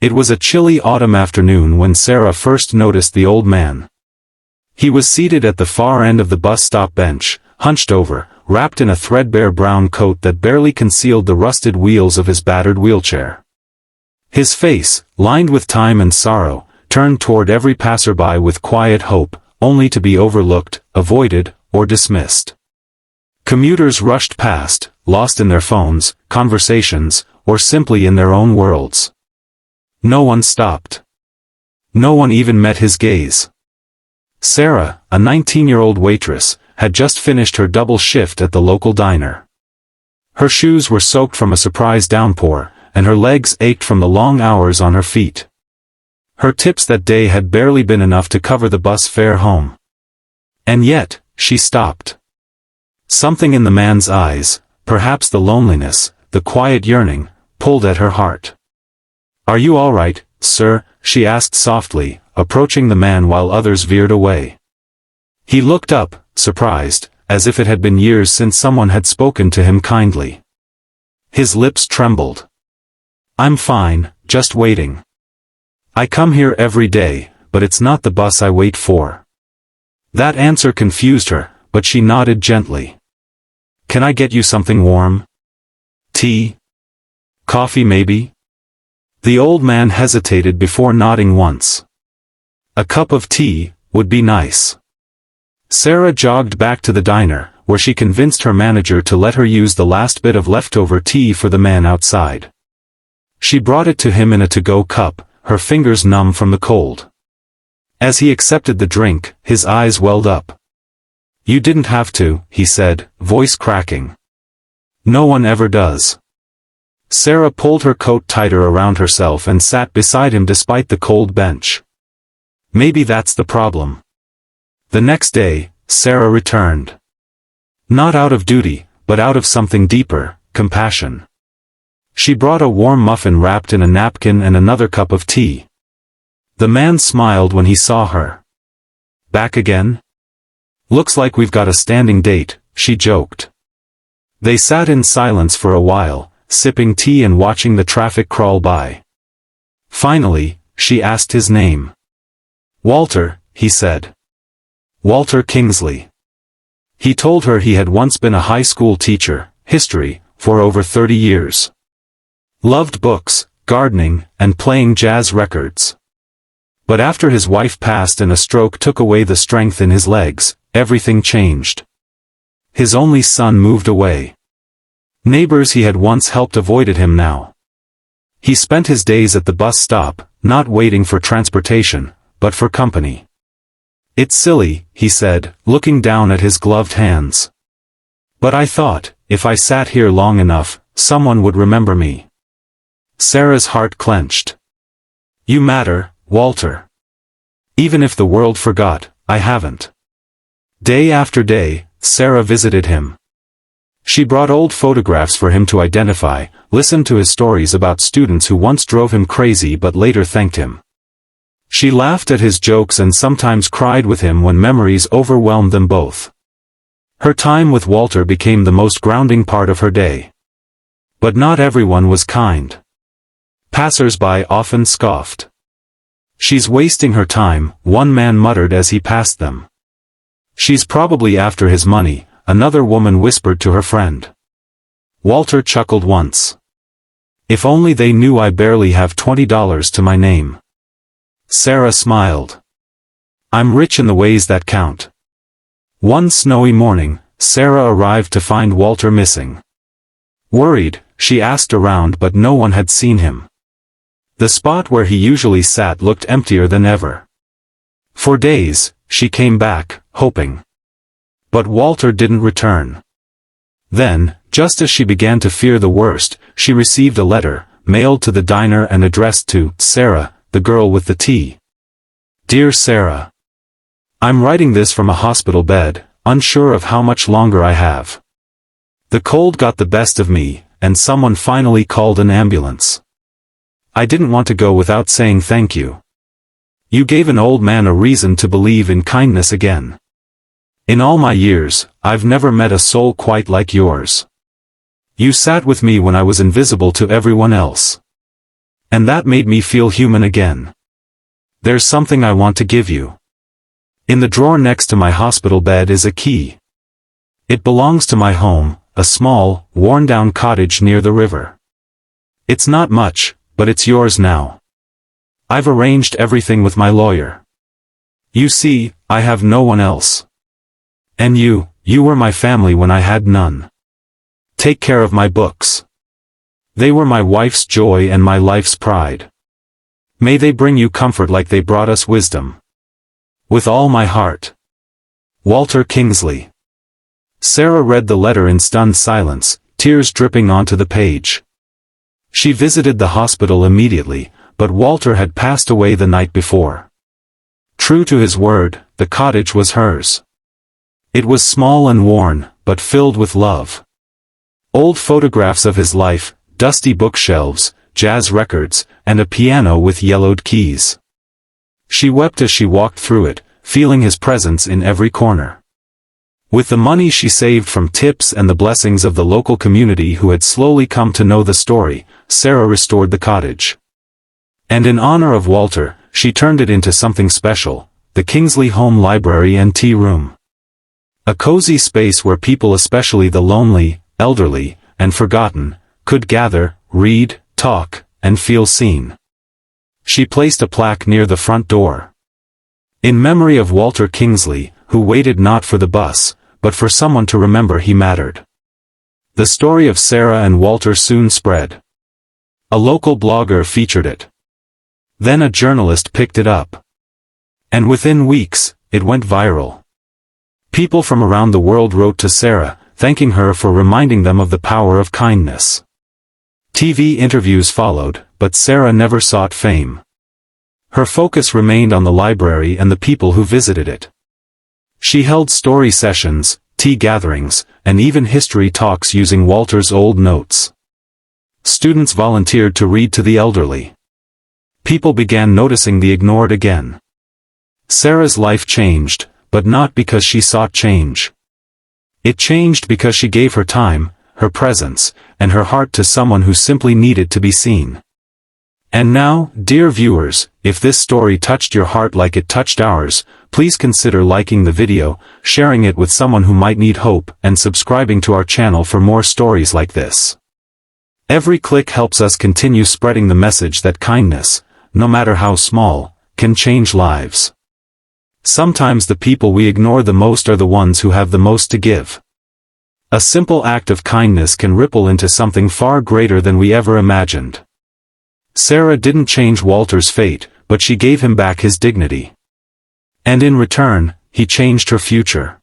It was a chilly autumn afternoon when Sarah first noticed the old man. He was seated at the far end of the bus stop bench, hunched over, wrapped in a threadbare brown coat that barely concealed the rusted wheels of his battered wheelchair. His face, lined with time and sorrow, turned toward every passerby with quiet hope, only to be overlooked, avoided, or dismissed. Commuters rushed past, lost in their phones, conversations, or simply in their own worlds. No one stopped. No one even met his gaze. Sarah, a 19-year-old waitress, had just finished her double shift at the local diner. Her shoes were soaked from a surprise downpour, and her legs ached from the long hours on her feet. Her tips that day had barely been enough to cover the bus fare home. And yet, she stopped. Something in the man's eyes, perhaps the loneliness, the quiet yearning, pulled at her heart. "Are you all right, sir?" she asked softly, approaching the man while others veered away. He looked up, surprised, as if it had been years since someone had spoken to him kindly. His lips trembled. "I'm fine, just waiting. I come here every day, but it's not the bus I wait for." That answer confused her, but she nodded gently. "Can I get you something warm? Tea? Coffee maybe?" The old man hesitated before nodding once. A cup of tea would be nice. Sarah jogged back to the diner, where she convinced her manager to let her use the last bit of leftover tea for the man outside. She brought it to him in a to-go cup, her fingers numb from the cold. As he accepted the drink, his eyes welled up. "You didn't have to," he said, voice cracking. "No one ever does." Sarah pulled her coat tighter around herself and sat beside him despite the cold bench. Maybe that's the problem. The next day, Sarah returned. Not out of duty, but out of something deeper, compassion. She brought a warm muffin wrapped in a napkin and another cup of tea. The man smiled when he saw her. "Back again? Looks like we've got a standing date," she joked. They sat in silence for a while, sipping tea and watching the traffic crawl by. Finally, she asked his name. "Walter," he said. "Walter Kingsley." He told her he had once been a high school teacher, history, for over 30 years. Loved books, gardening, and playing jazz records. But after his wife passed and a stroke took away the strength in his legs, everything changed. His only son moved away. Neighbors he had once helped avoided him now. He spent his days at the bus stop, not waiting for transportation, but for company. "It's silly," he said, looking down at his gloved hands. "But I thought, if I sat here long enough, someone would remember me." Sarah's heart clenched. "You matter, Walter. Even if the world forgot, I haven't." Day after day, Sarah visited him. She brought old photographs for him to identify, listened to his stories about students who once drove him crazy but later thanked him. She laughed at his jokes and sometimes cried with him when memories overwhelmed them both. Her time with Walter became the most grounding part of her day. But not everyone was kind. Passers-by often scoffed. "She's wasting her time," one man muttered as he passed them. "She's probably after his money," another woman whispered to her friend. Walter chuckled once. "If only they knew I barely have $20 to my name." Sarah smiled. "I'm rich in the ways that count." One snowy morning, Sarah arrived to find Walter missing. Worried, she asked around but no one had seen him. The spot where he usually sat looked emptier than ever. For days, she came back, hoping. But Walter didn't return. Then, just as she began to fear the worst, she received a letter, mailed to the diner and addressed to Sarah, the girl with the tea. "Dear Sarah. I'm writing this from a hospital bed, unsure of how much longer I have. The cold got the best of me, and someone finally called an ambulance. I didn't want to go without saying thank you. You gave an old man a reason to believe in kindness again. In all my years, I've never met a soul quite like yours. You sat with me when I was invisible to everyone else. And that made me feel human again. There's something I want to give you. In the drawer next to my hospital bed is a key. It belongs to my home, a small, worn-down cottage near the river. It's not much, but it's yours now. I've arranged everything with my lawyer. You see, I have no one else. And you were my family when I had none. Take care of my books. They were my wife's joy and my life's pride. May they bring you comfort like they brought us wisdom. With all my heart. Walter Kingsley. Sarah read the letter in stunned silence, tears dripping onto the page. She visited the hospital immediately, but Walter had passed away the night before. True to his word, the cottage was hers. It was small and worn, but filled with love. Old photographs of his life, dusty bookshelves, jazz records, and a piano with yellowed keys. She wept as she walked through it, feeling his presence in every corner. With the money she saved from tips and the blessings of the local community who had slowly come to know the story, Sarah restored the cottage. And in honor of Walter, she turned it into something special, the Kingsley Home Library and Tea Room. A cozy space where people, especially the lonely, elderly, and forgotten, could gather, read, talk, and feel seen. She placed a plaque near the front door. In memory of Walter Kingsley, who waited not for the bus, but for someone to remember he mattered. The story of Sarah and Walter soon spread. A local blogger featured it. Then a journalist picked it up. And within weeks, it went viral. People from around the world wrote to Sarah, thanking her for reminding them of the power of kindness. TV interviews followed, but Sarah never sought fame. Her focus remained on the library and the people who visited it. She held story sessions, tea gatherings, and even history talks using Walter's old notes. Students volunteered to read to the elderly. People began noticing the ignored again. Sarah's life changed, but not because she sought change. It changed because she gave her time, her presence, and her heart to someone who simply needed to be seen. And now, dear viewers, if this story touched your heart like it touched ours, please consider liking the video, sharing it with someone who might need hope, and subscribing to our channel for more stories like this. Every click helps us continue spreading the message that kindness, no matter how small, can change lives. Sometimes the people we ignore the most are the ones who have the most to give. A simple act of kindness can ripple into something far greater than we ever imagined. Sarah didn't change Walter's fate, but she gave him back his dignity. And in return, he changed her future.